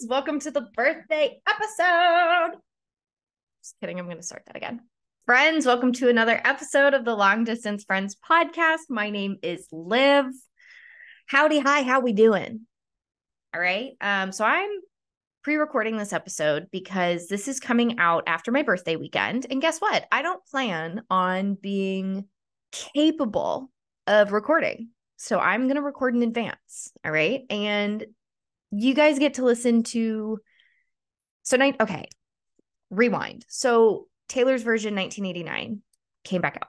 Welcome to the birthday episode. Just kidding. I'm going to start that again. Friends, welcome to another episode of the Long Distance Friends podcast. My name is Liv. Howdy, hi, how we doing? All right. So I'm pre-recording this episode because this is coming out after my birthday weekend. And guess what? I don't plan on being capable of recording. So I'm going to record in advance. All right. And you guys get to listen to, okay, rewind. So Taylor's version 1989 came back out.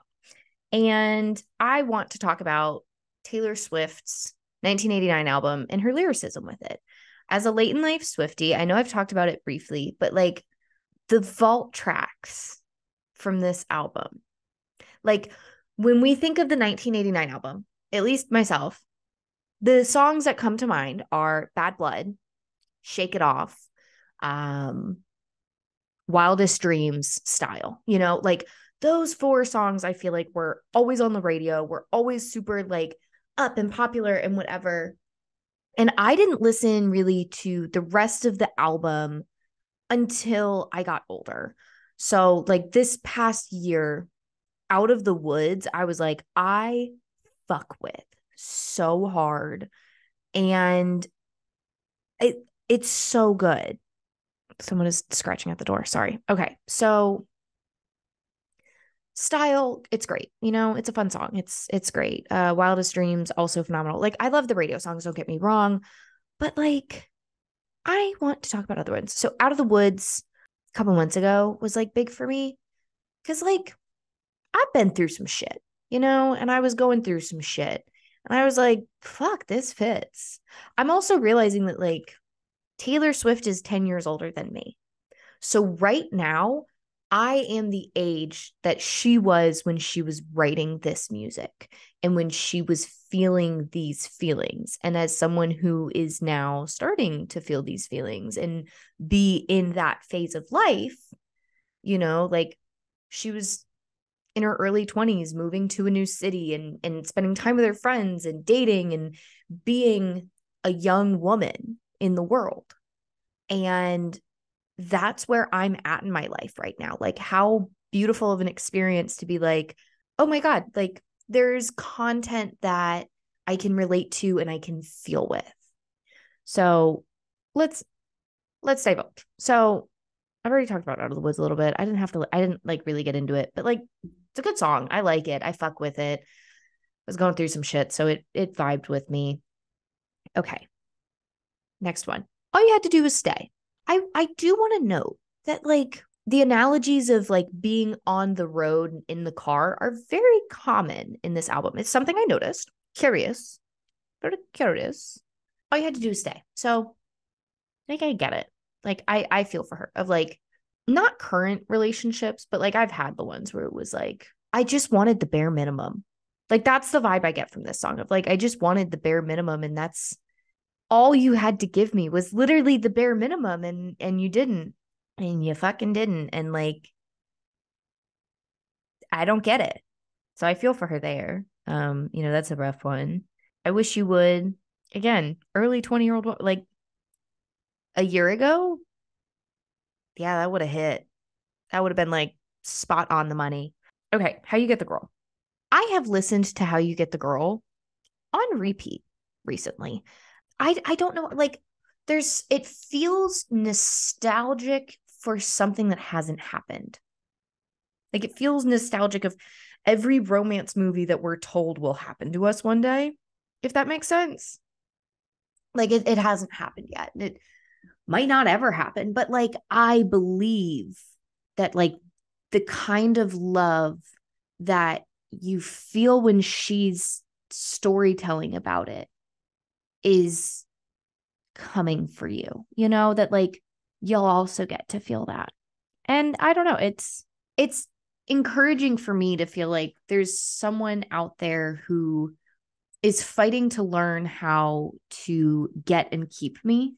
And I want to talk about Taylor Swift's 1989 album and her lyricism with it. As a late in life Swiftie, I know I've talked about it briefly, but like the vault tracks from this album, like when we think of the 1989 album, at least myself, the songs that come to mind are Bad Blood, Shake It Off, Wildest Dreams style, like those four songs I feel like were always on the radio, were always super like up and popular and whatever. And I didn't listen really to the rest of the album until I got older. So like this past year, Out of the Woods, I was like, I fuck with so hard. And it's so good. Someone is scratching at the door. Sorry. Okay. So style, it's great. It's a fun song. It's great. Wildest Dreams, also phenomenal. Like I love the radio songs, don't get me wrong, but like I want to talk about other ones. So Out of the Woods a couple months ago was like big for me because like I've been through some shit, and I was going through some shit. And I was like, fuck, this fits. I'm also realizing that like Taylor Swift is 10 years older than me. So right now, I am the age that she was when she was writing this music and when she was feeling these feelings. And as someone who is now starting to feel these feelings and be in that phase of life, like she was in her early 20s, moving to a new city and spending time with her friends and dating and being a young woman in the world. And that's where I'm at in my life right now. Like how beautiful of an experience to be like, oh my God, like there's content that I can relate to and I can feel with. So let's dive up. So I've already talked about Out of the Woods a little bit. I didn't like really get into it, but like it's a good song. I like it. I fuck with it. I was going through some shit, so it vibed with me. Okay. Next one. All you had to do was stay. I do want to note that like the analogies of like being on the road in the car are very common in this album. It's something I noticed. Curious. Sort of curious. All you had to do was stay. So like I get it. Like I feel for her of like not current relationships, but like I've had the ones where it was like, I just wanted the bare minimum. Like that's the vibe I get from this song of like, I just wanted the bare minimum. And that's all you had to give me was literally the bare minimum. And you didn't, and you fucking didn't. And like, I don't get it. So I feel for her there. That's a rough one. I wish you would, again, early 20-year-old, like a year ago. Yeah, that would have hit. That would have been like spot on the money. Okay, How You Get the Girl. I have listened to How You Get the Girl on repeat recently. I don't know, like it feels nostalgic for something that hasn't happened. Like it feels nostalgic of every romance movie that we're told will happen to us one day, if that makes sense. Like it hasn't happened yet. It might not ever happen, but like I believe that like the kind of love that you feel when she's storytelling about it is coming for you, that like you'll also get to feel that. And I don't know, it's encouraging for me to feel like there's someone out there who is fighting to learn how to get and keep me,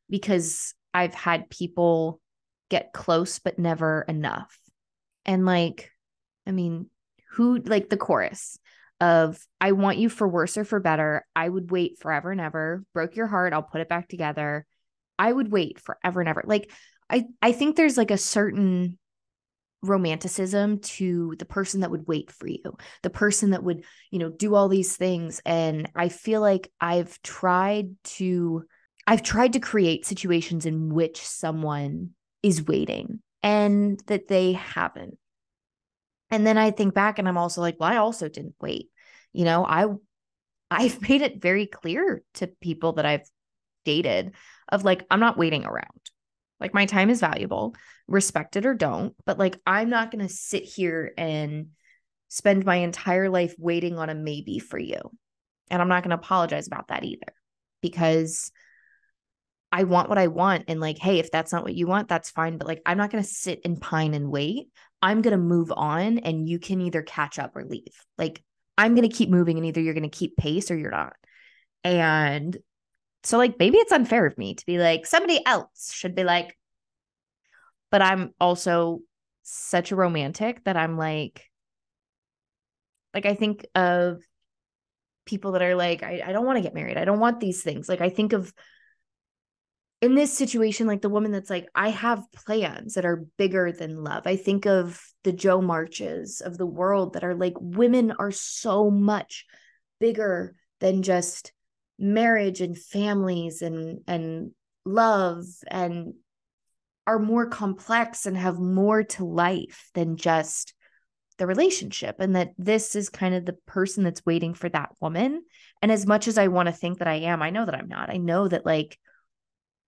because I've had people get close but never enough. And like, I mean, who, like the chorus of I want you for worse or for better, I would wait forever and ever, broke your heart, I'll put it back together. I would wait forever and ever. Like I think there's like a certain romanticism to the person that would wait for you, the person that would, do all these things. And I feel like I've tried to create situations in which someone is waiting and that they haven't. And then I think back and I'm also like, well, I also didn't wait. You know, I I've made it very clear to people that I've dated of like, I'm not waiting around. Like my time is valuable, respect it or don't, but like I'm not going to sit here and spend my entire life waiting on a maybe for you. And I'm not going to apologize about that either because I want what I want. And like, hey, if that's not what you want, that's fine. But like, I'm not going to sit and pine and wait. I'm going to move on and you can either catch up or leave. Like, I'm going to keep moving and either you're going to keep pace or you're not. And so, like, maybe it's unfair of me to be like, somebody else should be but I'm also such a romantic that I'm I think of people that are like, I don't want to get married. I don't want these things. Like, I think of in this situation, like the woman that's like, I have plans that are bigger than love. I think of the Joe Marches of the world that are like, women are so much bigger than just marriage and families and love and are more complex and have more to life than just the relationship. And that this is kind of the person that's waiting for that woman. And as much as I want to think that I am, I know that I'm not. I know that like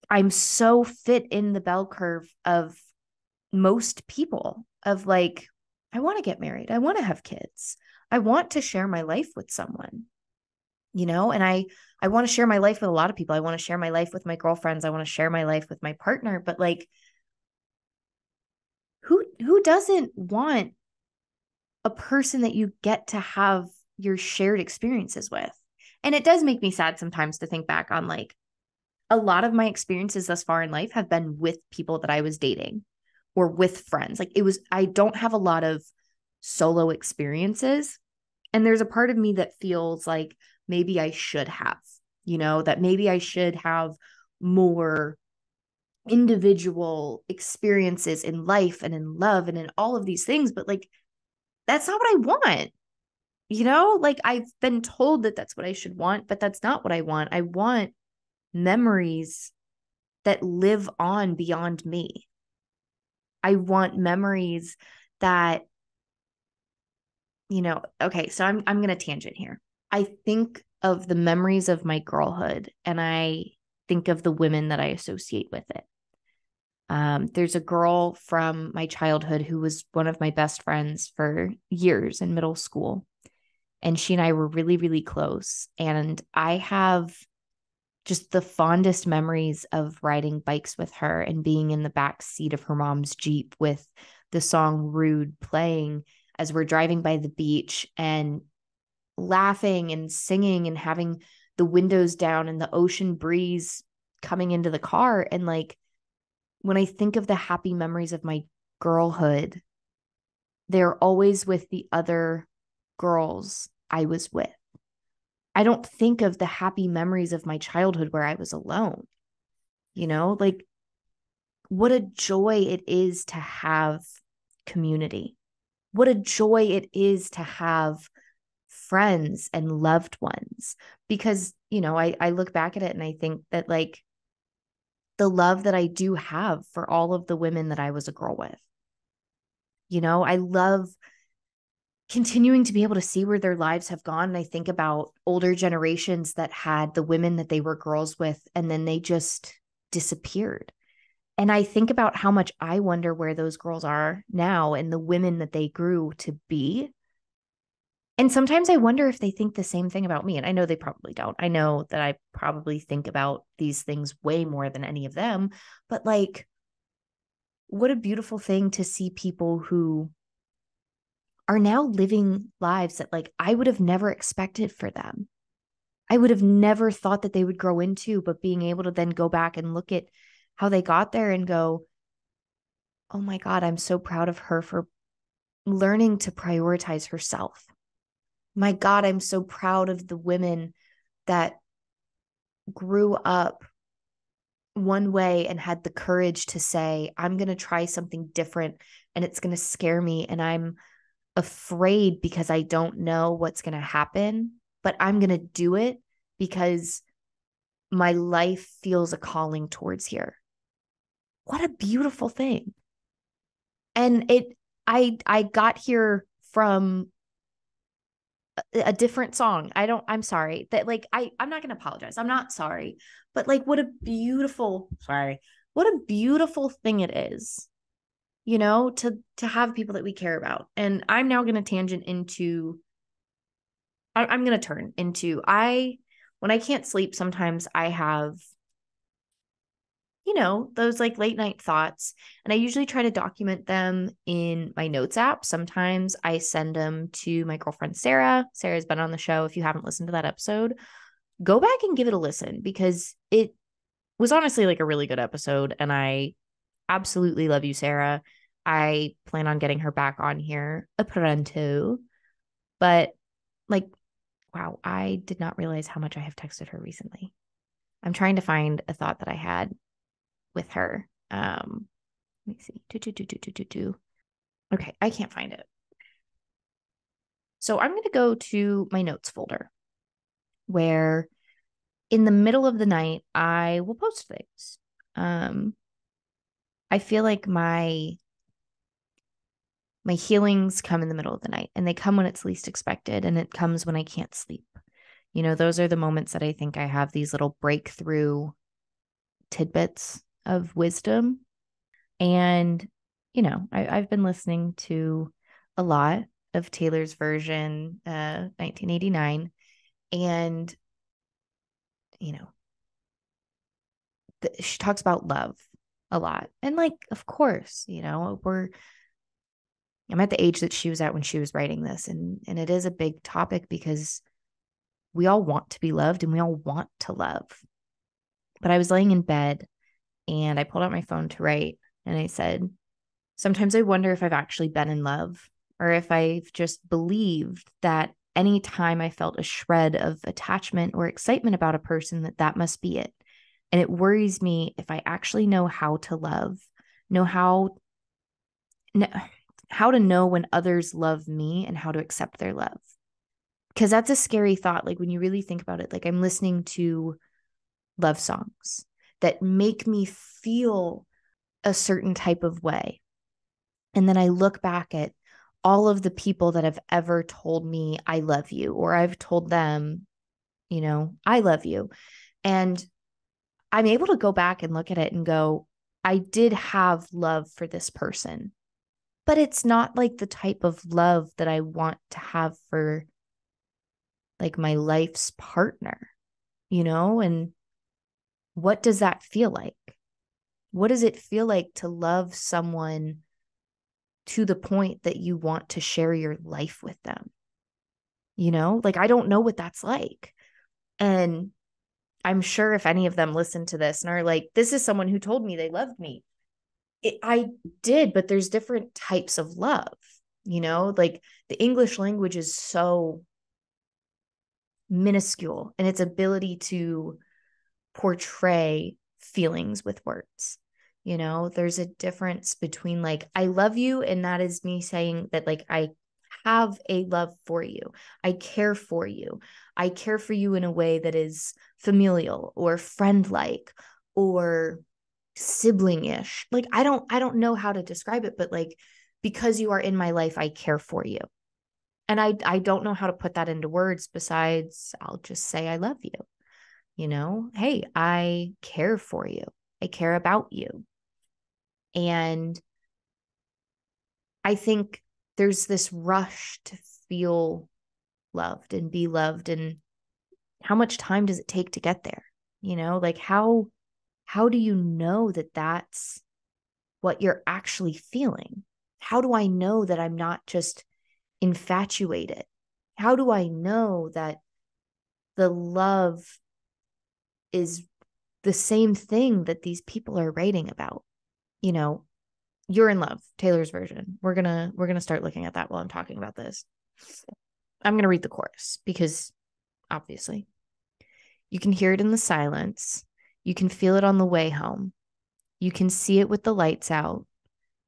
I'm so fit in the bell curve of most people of like, I want to get married. I want to have kids. I want to share my life with someone, and I want to share my life with a lot of people. I want to share my life with my girlfriends. I want to share my life with my partner, but like who doesn't want a person that you get to have your shared experiences with? And it does make me sad sometimes to think back on like a lot of my experiences thus far in life have been with people that I was dating or with friends. Like I don't have a lot of solo experiences. And there's a part of me that feels like maybe I should have, that maybe I should have more individual experiences in life and in love and in all of these things. But like, that's not what I want. Like I've been told that that's what I should want, but that's not what I want. I want memories that live on beyond me. I want memories that, okay, so I'm going to tangent here. I think of the memories of my girlhood and I think of the women that I associate with it. There's a girl from my childhood who was one of my best friends for years in middle school. And she and I were really, really close. And I have just the fondest memories of riding bikes with her and being in the back seat of her mom's Jeep with the song Rude playing as we're driving by the beach and laughing and singing and having the windows down and the ocean breeze coming into the car. And like, when I think of the happy memories of my girlhood, they're always with the other girls I was with. I don't think of the happy memories of my childhood where I was alone. Like what a joy it is to have community. What a joy it is to have friends and loved ones. Because, I look back at it and I think that like the love that I do have for all of the women that I was a girl with, I love continuing to be able to see where their lives have gone. And I think about older generations that had the women that they were girls with, and then they just disappeared. And I think about how much I wonder where those girls are now and the women that they grew to be. And sometimes I wonder if they think the same thing about me. And I know they probably don't. I know that I probably think about these things way more than any of them. But like, what a beautiful thing to see people who are now living lives that like I would have never expected for them. I would have never thought that they would grow into, but being able to then go back and look at how they got there and go, oh my God, I'm so proud of her for learning to prioritize herself. My God, I'm so proud of the women that grew up one way and had the courage to say, I'm going to try something different and it's going to scare me. And I'm afraid because I don't know what's going to happen, but I'm going to do it because my life feels a calling towards here. What a beautiful thing. And I got here from a different song. I'm sorry that like I'm not gonna apologize. I'm not sorry. But like what a beautiful sorry. What a beautiful thing it is, to have people that we care about. And I'm now gonna tangent into I'm gonna turn into I when I can't sleep, sometimes I have those like late night thoughts. And I usually try to document them in my notes app. Sometimes I send them to my girlfriend, Sarah. Sarah's been on the show. If you haven't listened to that episode, go back and give it a listen because it was honestly like a really good episode. And I absolutely love you, Sarah. I plan on getting her back on here a pronto. But like, wow, I did not realize how much I have texted her recently. I'm trying to find a thought that I had with her. Let me see. Okay, I can't find it. So I'm going to go to my notes folder where in the middle of the night, I will post things. I feel like my healings come in the middle of the night and they come when it's least expected and it comes when I can't sleep. Those are the moments that I think I have these little breakthrough tidbits of wisdom. And, I've been listening to a lot of Taylor's version, 1989. And, she talks about love a lot. And like, of course, I'm at the age that she was at when she was writing this. And it is a big topic because we all want to be loved and we all want to love. But I was laying in bed and I pulled out my phone to write and I said, sometimes I wonder if I've actually been in love or if I've just believed that any time I felt a shred of attachment or excitement about a person, that must be it. And it worries me if I actually know how to love, know how to know when others love me and how to accept their love. Because that's a scary thought. Like when you really think about it, like I'm listening to love songs that make me feel a certain type of way. And then I look back at all of the people that have ever told me, I love you, or I've told them, I love you. And I'm able to go back and look at it and go, I did have love for this person, but it's not like the type of love that I want to have for like my life's partner, and what does that feel like? What does it feel like to love someone to the point that you want to share your life with them? Like I don't know what that's like. And I'm sure if any of them listen to this and are like, this is someone who told me they loved me. I did, but there's different types of love, like the English language is so minuscule in its ability to portray feelings with words. There's a difference between like, I love you, and that is me saying that, like, I have a love for you. I care for you. I care for you in a way that is familial or friend like or sibling ish. Like, I don't know how to describe it, but like, because you are in my life, I care for you. And I don't know how to put that into words besides I'll just say I love you. Hey, I care for you. I care about you. And I think there's this rush to feel loved and be loved. And how much time does it take to get there? Like how do you know that that's what you're actually feeling? How do I know that I'm not just infatuated? How do I know that the love is the same thing that these people are writing about? You're in love, Taylor's version. We're gonna start looking at that while I'm talking about this. I'm gonna read the chorus because obviously you can hear it in the silence. You can feel it on the way home. You can see it with the lights out.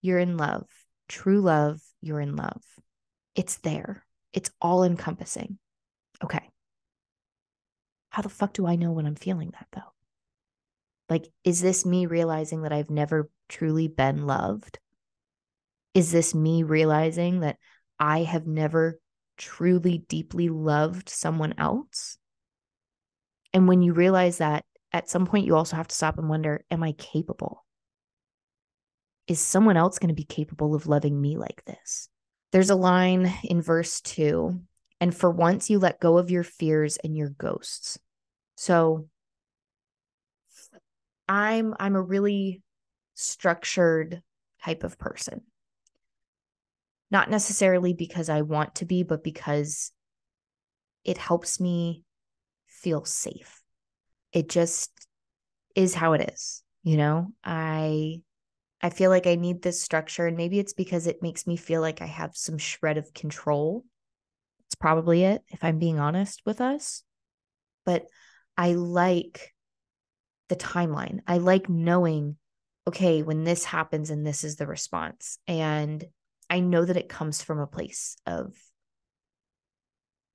You're in love. True love, you're in love. It's there. It's all encompassing. Okay. How the fuck do I know when I'm feeling that though? Like, is this me realizing that I've never truly been loved? Is this me realizing that I have never truly deeply loved someone else? And when you realize that, at some point, you also have to stop and wonder, am I capable? Is someone else going to be capable of loving me like this? There's a line in verse 2, and for once you let go of your fears and your ghosts. So I'm a really structured type of person. Not necessarily because I want to be, but because it helps me feel safe. It just is how it is, you know? I feel like I need this structure, and maybe it's because it makes me feel like I have some shred of control. It's probably it, if I'm being honest with us. But I like the timeline. I like knowing, okay, when this happens and this is the response. And I know that it comes from a place of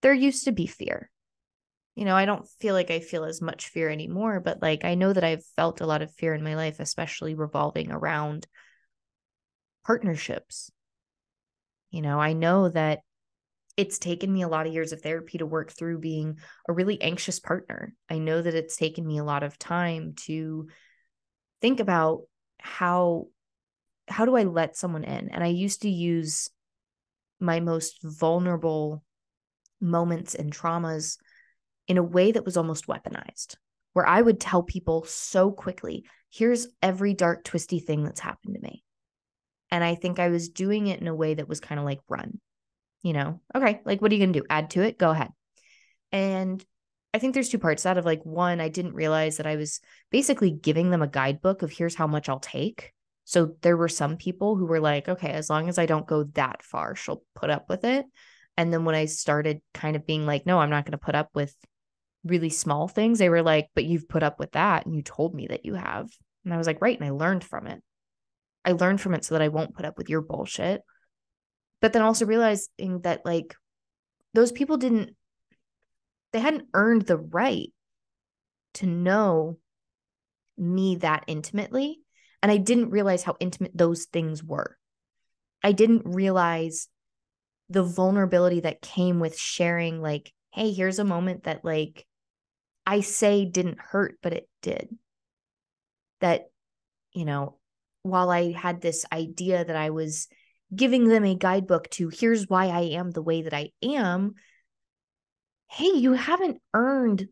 there used to be fear. You know, I don't feel like I feel as much fear anymore, but like I know that I've felt a lot of fear in my life, especially revolving around partnerships. You know, I know that it's taken me a lot of years of therapy to work through being a really anxious partner. I know that it's taken me a lot of time to think about how do I let someone in? And I used to use my most vulnerable moments and traumas in a way that was almost weaponized, where I would tell people so quickly, here's every dark, twisty thing that's happened to me. And I think I was doing it in a way that was kind of like, run, you know, okay, like, what are you going to do? Add to it? Go ahead. And I think there's two parts out of like, one, I didn't realize that I was basically giving them a guidebook of here's how much I'll take. So there were some people who were like, okay, as long as I don't go that far, she'll put up with it. And then when I started kind of being like, no, I'm not going to put up with really small things, they were like, but you've put up with that and you told me that you have. And I was like, right. And I learned from it. I learned from it so that I won't put up with your bullshit. But then also realizing that like those people they hadn't earned the right to know me that intimately. And I didn't realize how intimate those things were. I didn't realize the vulnerability that came with sharing, like, hey, here's a moment that, like, I say didn't hurt, but it did. That, you know, while I had this idea that I was giving them a guidebook to here's why I am the way that I am, hey, you haven't earned,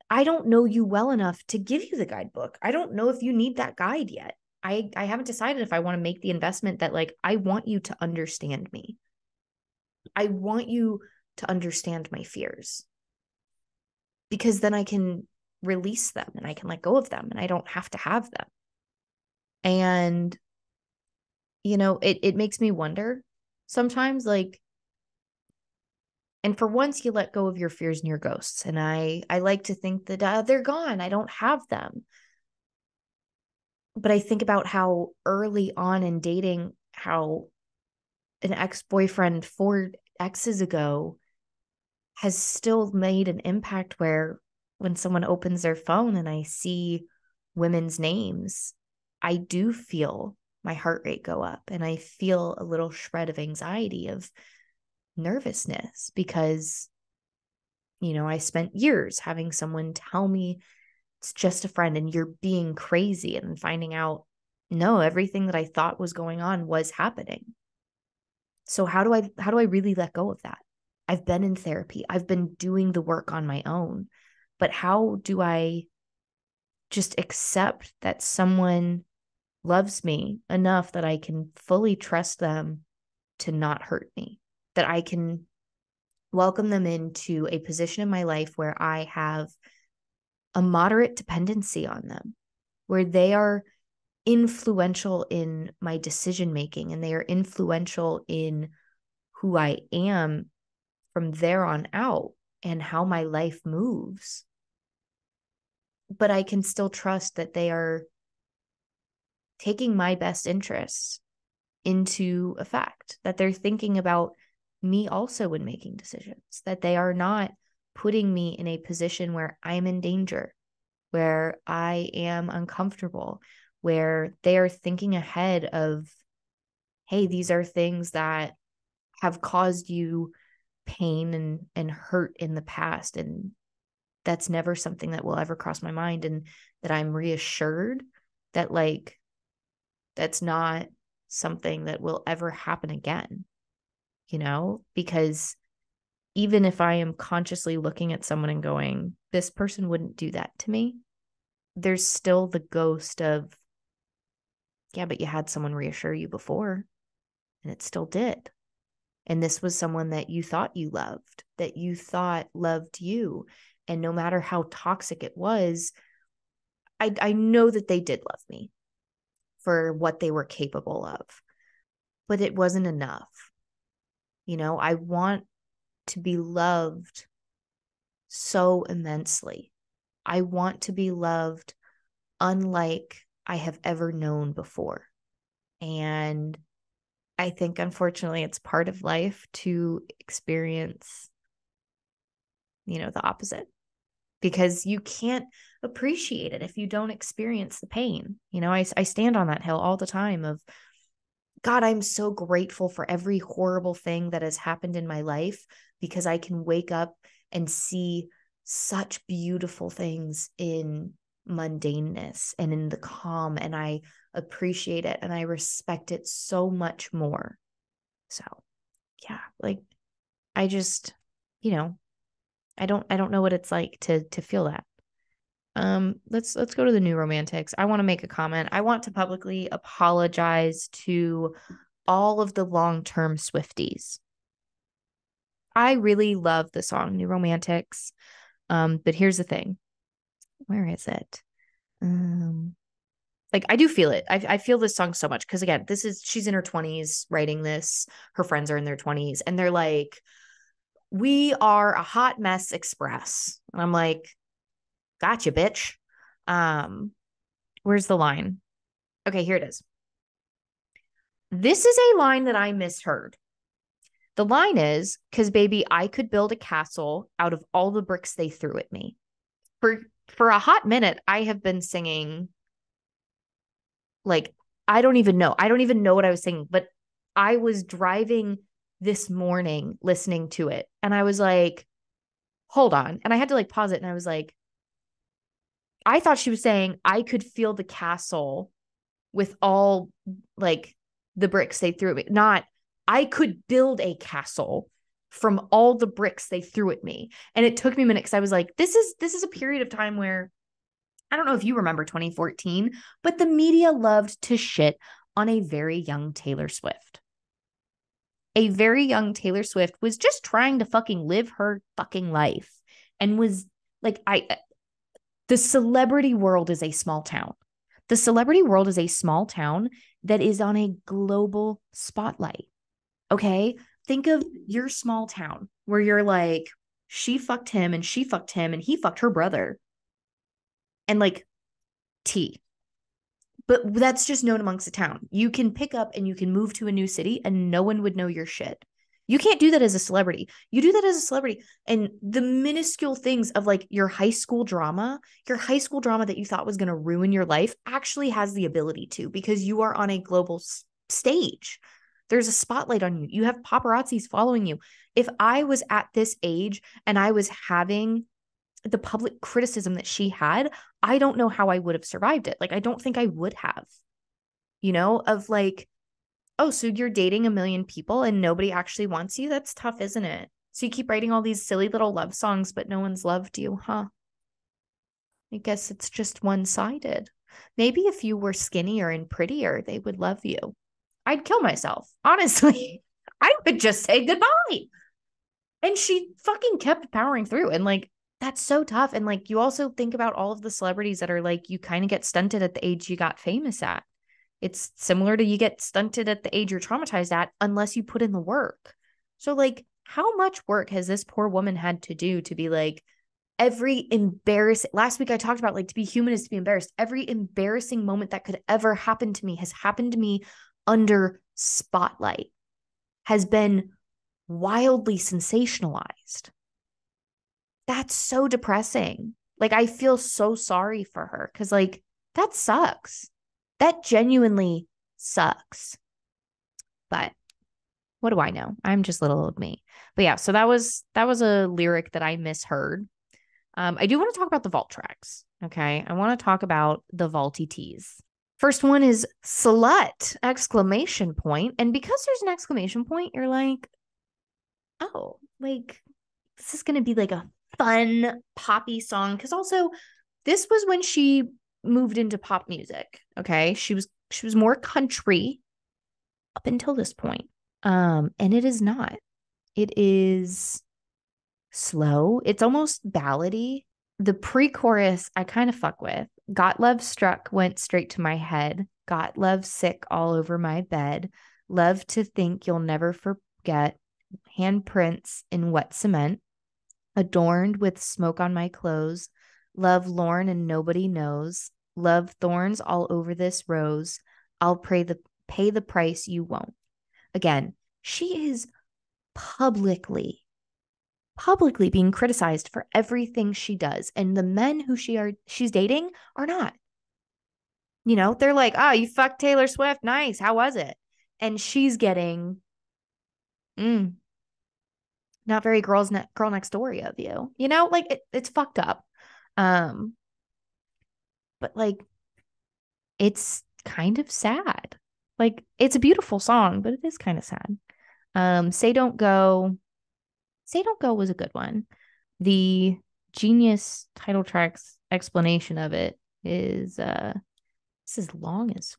I don't know you well enough to give you the guidebook. I don't know if you need that guide yet. I haven't decided if I want to make the investment that like I want you to understand me. I want you to understand my fears because then I can release them and I can let go of them and I don't have to have them. And you know, it makes me wonder sometimes like, and for once you let go of your fears and your ghosts, and I like to think that they're gone. I don't have them. But I think about how early on in dating, how an ex-boyfriend 4 exes ago has still made an impact where when someone opens their phone and I see women's names, I do feel my heart rate go up and I feel a little shred of anxiety, of nervousness, because, you know, I spent years having someone tell me it's just a friend and you're being crazy, and finding out, no, everything that I thought was going on was happening. So how do I really let go of that? I've been in therapy. I've been doing the work on my own. But how do I just accept that someone loves me enough that I can fully trust them to not hurt me? That I can welcome them into a position in my life where I have a moderate dependency on them, where they are influential in my decision making and they are influential in who I am from there on out and how my life moves. but I can still trust that they are taking my best interests into effect, that they're thinking about me also when making decisions, that they are not putting me in a position where I'm in danger, where I am uncomfortable, where they are thinking ahead of, hey, these are things that have caused you pain and hurt in the past. And that's never something that will ever cross my mind. And that I'm reassured that, like, that's not something that will ever happen again, because even if I am consciously looking at someone and going, this person wouldn't do that to me, there's still the ghost of, yeah, but you had someone reassure you before and it still did. And this was someone that you thought you loved, that you thought loved you. And no matter how toxic it was, I know that they did love me for what they were capable of, but it wasn't enough. I want to be loved so immensely. I want to be loved unlike I have ever known before. And I think, unfortunately, it's part of life to experience, the opposite, because you can't appreciate it if you don't experience the pain. I stand on that hill all the time of, God, I'm so grateful for every horrible thing that has happened in my life, because I can wake up and see such beautiful things in mundaneness and in the calm, and I appreciate it and I respect it so much more. So, yeah, like, I just, I don't know what it's like to feel that. Let's go to the new romantics. I want to make a comment. I want to publicly apologize to all of the long-term Swifties. I really love the song New Romantics. But here's the thing. Where is it? Like, I do feel it. I feel this song so much because, again, she's in her 20s writing this. Her friends are in their 20s and they're like, we are a hot mess express. And I'm like, gotcha, bitch. Where's the line? Okay, here it is. This is a line that I misheard. The line is, because, baby, I could build a castle out of all the bricks they threw at me. For a hot minute, I have been singing, like, I don't even know. I don't even know what I was singing, but I was driving this morning listening to it. And I was like, hold on. And I had to, like, pause it. And I was like, I thought she was saying I could feel the castle with all, like, the bricks they threw at me. Not, I could build a castle from all the bricks they threw at me. And it took me a minute because I was like, this is a period of time where, I don't know if you remember 2014, but the media loved to shit on a very young Taylor Swift. A very young Taylor Swift was just trying to fucking live her fucking life and was like, the celebrity world is a small town. The celebrity world is a small town that is on a global spotlight. Okay? Think of your small town where you're like, she fucked him and she fucked him and he fucked her brother. And, like, tea. But that's just known amongst the town. You can pick up and you can move to a new city and no one would know your shit. You can't do that as a celebrity. You do that as a celebrity. And the minuscule things of, like, your high school drama that you thought was going to ruin your life actually has the ability to, because you are on a global stage. There's a spotlight on you. You have paparazzis following you. If I was at this age and I was having the public criticism that she had, I don't know how I would have survived it. Like, I don't think I would have, of like, oh, so you're dating a million people and nobody actually wants you? That's tough, isn't it? So you keep writing all these silly little love songs, but no one's loved you, huh? I guess it's just one-sided. Maybe if you were skinnier and prettier, they would love you. I'd kill myself. Honestly, I would just say goodbye. And she fucking kept powering through. And, like, that's so tough. And, like, you also think about all of the celebrities that are like, you kind of get stunted at the age you got famous at. It's similar to you get stunted at the age you're traumatized at unless you put in the work. So, like, how much work has this poor woman had to do to be like, Every embarrassing, last week I talked about like to be human is to be embarrassed. Every embarrassing moment that could ever happen to me has happened to me under spotlight, has been wildly sensationalized. That's so depressing. Like, I feel so sorry for her because, like, that sucks. That genuinely sucks. But what do I know? I'm just little old me. But yeah, so that was a lyric that I misheard. I do want to talk about the vault tracks. Okay. I want to talk about the vaulty teas. First one is slut exclamation point. And because there's an exclamation point, you're like, oh, like this is going to be like a fun poppy song. Cause also this was when she moved into pop music. Okay. She was more country up until this point. And it is not. It is slow. It's almost ballady. The pre-chorus I kind of fuck with. Got love struck went straight to my head. Got love sick all over my bed. Love to think you'll never forget. Handprints in wet cement. Adorned with smoke on my clothes. Love lorn and nobody knows. Love thorns all over this rose. I'll pay the price you won't. Again, she is publicly being criticized for everything she does, and the men who she's dating are not. They're like, "Oh, you fucked Taylor Swift, nice, how was it?" And she's getting mm, not very girl next door of you. Like it's fucked up. um but like it's kind of sad. Like it's a beautiful song, but it is kind of sad. Say Don't Go was a good one. The Genius title track's explanation of it is this is long as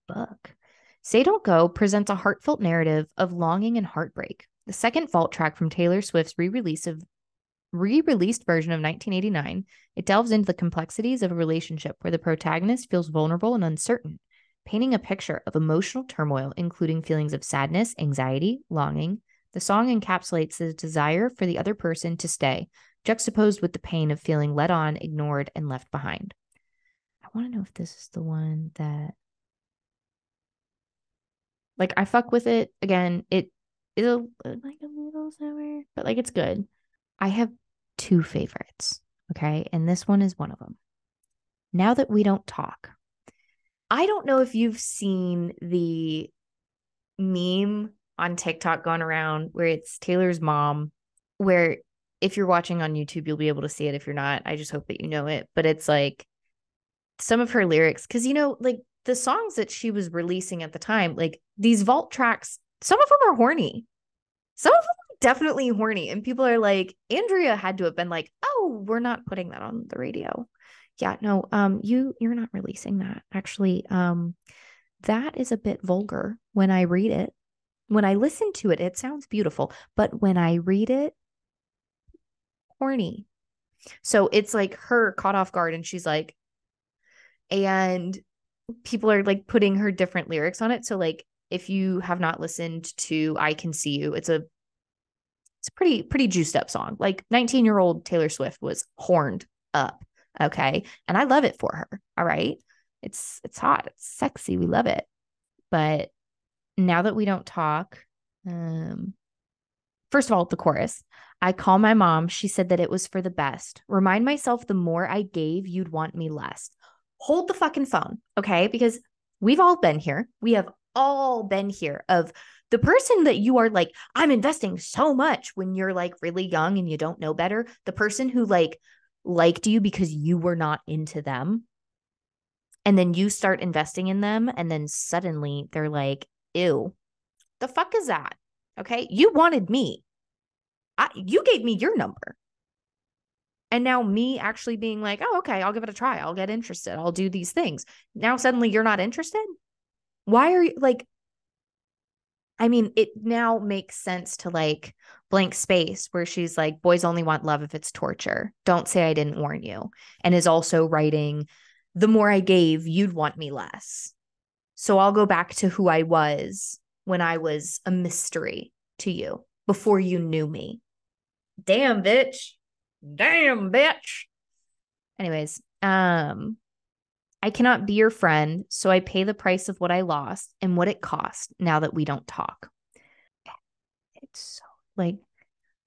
fuck. Say Don't Go presents a heartfelt narrative of longing and heartbreak. The second vault track from Taylor Swift's re-released version of 1989, it delves into the complexities of a relationship where the protagonist feels vulnerable and uncertain, painting a picture of emotional turmoil, including feelings of sadness, anxiety, longing. The song encapsulates the desire for the other person to stay, juxtaposed with the pain of feeling led on, ignored, and left behind. I want to know if this is the one that, like, I fuck with it. Again, it is like a little sour, but like it's good. I have two favorites, okay? And this one is one of them. Now That We Don't Talk. I don't know if you've seen the meme on TikTok going around where it's Taylor's mom, where if you're watching on YouTube, you'll be able to see it. If you're not, I just hope that you know it. But it's like some of her lyrics, because, like the songs that she was releasing at the time, like these vault tracks, some of them are horny. Some of them are definitely horny. And people are like, Andrea had to have been like, oh, we're not putting that on the radio. Yeah, no, you're not releasing that. Actually, that is a bit vulgar when I read it. When I listen to it, it sounds beautiful, but when I read it, horny. So it's like her caught off guard, and she's like, and people are like putting her different lyrics on it. So like, if you have not listened to I Can See You, it's a pretty juiced up song. Like 19-year-old Taylor Swift was horned up. Okay. And I love it for her. All right. It's hot. It's sexy. We love it. But Now That We Don't Talk, first of all, the chorus. I call my mom. She said that it was for the best. Remind myself the more I gave, you'd want me less. Hold the fucking phone, okay? Because we've all been here. We have all been here of the person that you are like, I'm investing so much when you're like really young and you don't know better. The person who liked you because you were not into them. And then you start investing in them. And then suddenly they're like, ew, the fuck is that? Okay. You wanted me. You gave me your number. And now me actually being like, oh, okay, I'll give it a try. I'll get interested. I'll do these things. Now suddenly you're not interested. Why are you like, I mean, it now makes sense to like Blank Space, where she's like, boys only want love if it's torture. Don't say I didn't warn you. And is also writing, the more I gave, you'd want me less. So I'll go back to who I was when I was a mystery to you before you knew me. Damn, bitch. Damn, bitch. Anyways, I cannot be your friend, so I pay the price of what I lost and what it cost now that we don't talk. It's so like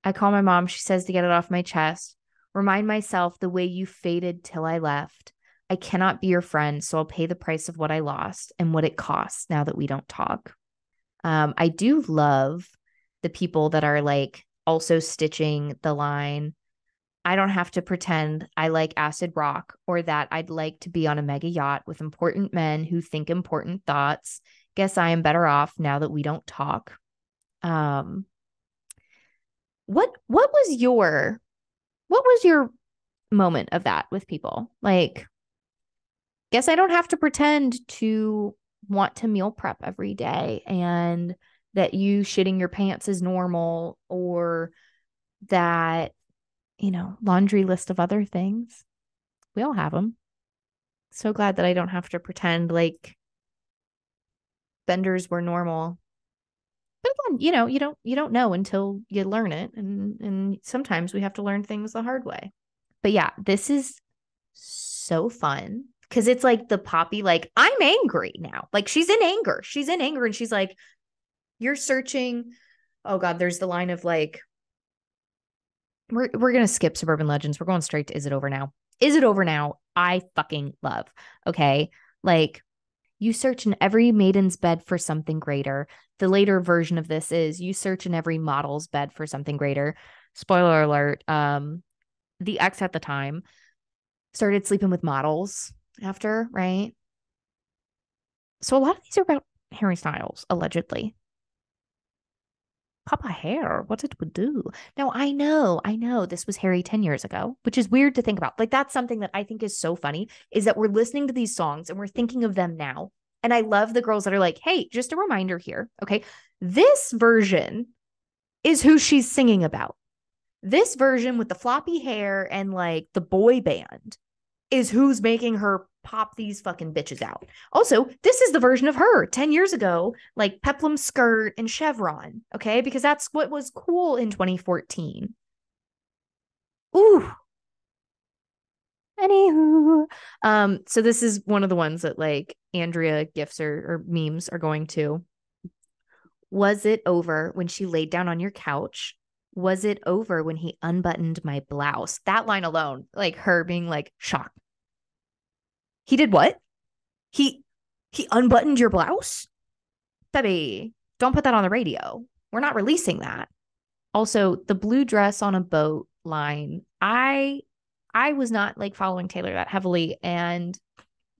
I call my mom. She says to get it off my chest. Remind myself the way you faded till I left. I cannot be your friend, so I'll pay the price of what I lost and what it costs now that we don't talk. I do love the people that are like also stitching the line. I don't have to pretend I like acid rock or that I'd like to be on a mega yacht with important men who think important thoughts. Guess I am better off now that we don't talk. Um, what was your moment of that with people? Like, guess I don't have to pretend to want to meal prep every day and that you shitting your pants is normal or that, laundry list of other things. We all have them. So glad that I don't have to pretend like benders were normal. But again, you don't know until you learn it. And sometimes we have to learn things the hard way. But yeah, this is so fun because it's like the Poppy, like, I'm angry now. Like she's in anger. She's in anger and she's like, you're searching. Oh God, there's the line of like, we're gonna skip Suburban Legends. We're going straight to Is It Over Now? Is It Over Now? I fucking love. Okay. Like you search in every maiden's bed for something greater. The later version of this is you search in every model's bed for something greater. Spoiler alert. The ex at the time started sleeping with models after, right? So a lot of these are about Harry Styles, allegedly. Papa hair, what did we do? Now, I know this was Harry 10 years ago, which is weird to think about. Like, that's something that I think is so funny is that we're listening to these songs and we're thinking of them now. And I love the girls that are like, hey, just a reminder here. Okay. This version is who she's singing about. This version with the floppy hair and like the boy band is who's making her pop these fucking bitches out. Also, this is the version of her 10 years ago, like peplum skirt and chevron, okay? Because that's what was cool in 2014. Ooh. Anywho. So this is one of the ones that like Andrea gifts or memes are going to. Was it over when she laid down on your couch? Was it over when he unbuttoned my blouse? That line alone, like her being like shocked. He did what? He he unbuttoned your blouse? Baby, don't put that on the radio. We're not releasing that. Also, the blue dress on a boat line. I was not like following Taylor that heavily and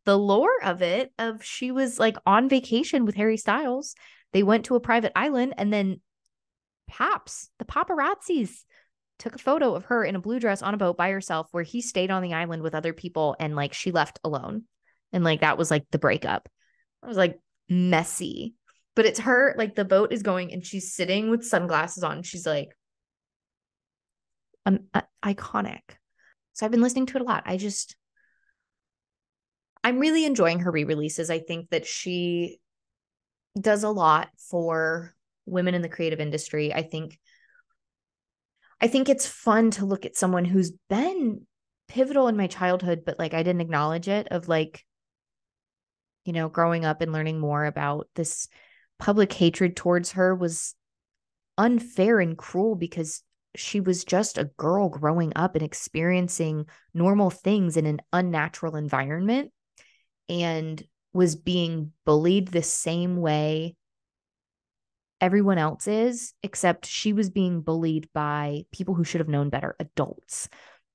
the lore of it of she was like on vacation with Harry Styles. They went to a private island and then the paparazzis took a photo of her in a blue dress on a boat by herself where he stayed on the island with other people and like she left alone. And like that was like the breakup. I was like messy. But it's her, like the boat is going and she's sitting with sunglasses on. She's like iconic. So I've been listening to it a lot. I'm really enjoying her re-releases. I think that she does a lot for women in the creative industry. I think it's fun to look at someone who's been pivotal in my childhood, but like I didn't acknowledge it of like, growing up and learning more about this public hatred towards her was unfair and cruel because she was just a girl growing up and experiencing normal things in an unnatural environment and was being bullied the same way everyone else is, except she was being bullied by people who should have known better, adults,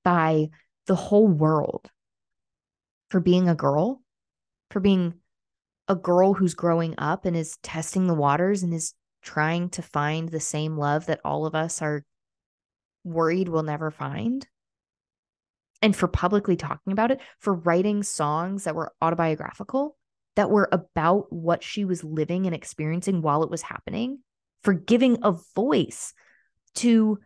by the whole world for being a girl, for being a girl who's growing up and is testing the waters and is trying to find the same love that all of us are worried we'll never find. And for publicly talking about it, for writing songs that were autobiographical, that were about what she was living and experiencing while it was happening, for giving a voice to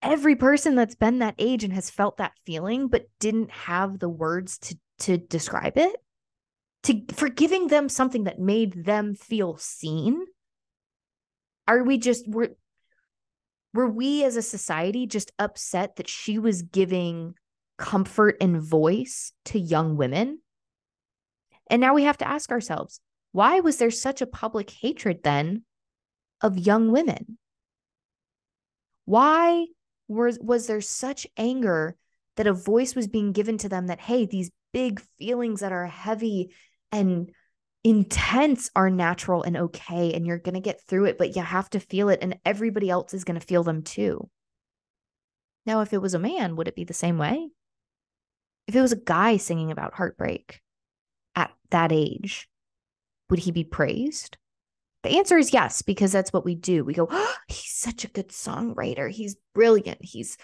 every person that's been that age and has felt that feeling, but didn't have the words to describe it, for giving them something that made them feel seen. Are we just, Were we as a society just upset that she was giving comfort and voice to young women? And now we have to ask ourselves, why was there such a public hatred then of young women? Why was there such anger that a voice was being given to them that, hey, these big feelings that are heavy and intense are natural and okay, and you're going to get through it, but you have to feel it, and everybody else is going to feel them too. Now, if it was a man, would it be the same way? If it was a guy singing about heartbreak at that age, would he be praised? The answer is yes, because that's what we do. We go, oh, he's such a good songwriter. He's brilliant. He's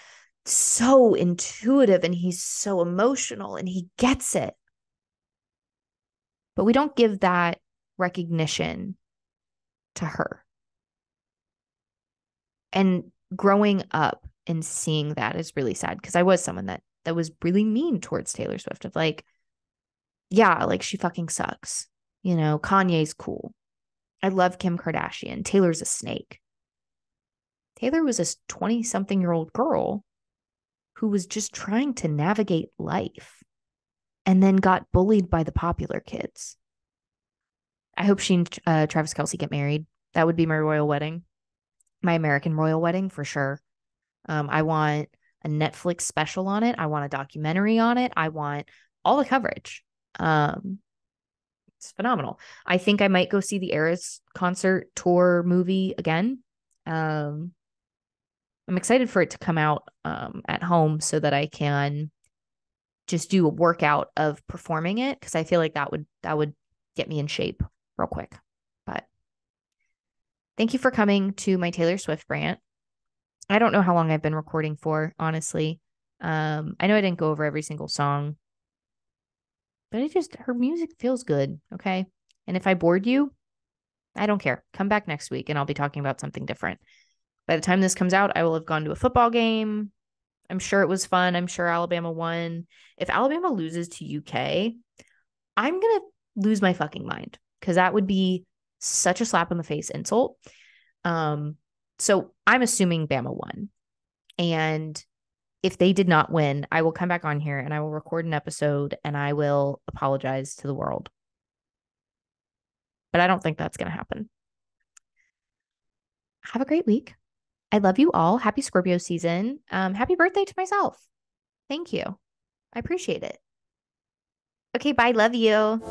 so intuitive and he's so emotional and he gets it. But we don't give that recognition to her. And growing up and seeing that is really sad, because I was someone that was really mean towards Taylor Swift, of like, yeah, like she fucking sucks. You know, Kanye's cool. I love Kim Kardashian. Taylor's a snake. Taylor was a 20-something-year-old girl who was just trying to navigate life and then got bullied by the popular kids. I hope she and Travis Kelce get married. That would be my royal wedding, my American royal wedding for sure. I want a Netflix special on it. I want a documentary on it. I want all the coverage. It's phenomenal. I think I might go see the Eras concert tour movie again. I'm excited for it to come out at home so that I can just do a workout of performing it, because I feel like that would get me in shape real quick. But thank you for coming to my Taylor Swift rant. I don't know how long I've been recording for, honestly. I know I didn't go over every single song, but her music feels good. Okay. And if I bored you, I don't care. Come back next week and I'll be talking about something different. By the time this comes out, I will have gone to a football game. I'm sure it was fun. I'm sure Alabama won. If Alabama loses to UK, I'm going to lose my fucking mind, because that would be such a slap in the face insult. So I'm assuming Bama won. And if they did not win, I will come back on here and I will record an episode and I will apologize to the world. But I don't think that's going to happen. Have a great week. I love you all. Happy Scorpio season. Happy birthday to myself. Thank you. I appreciate it. Okay, bye. Love you.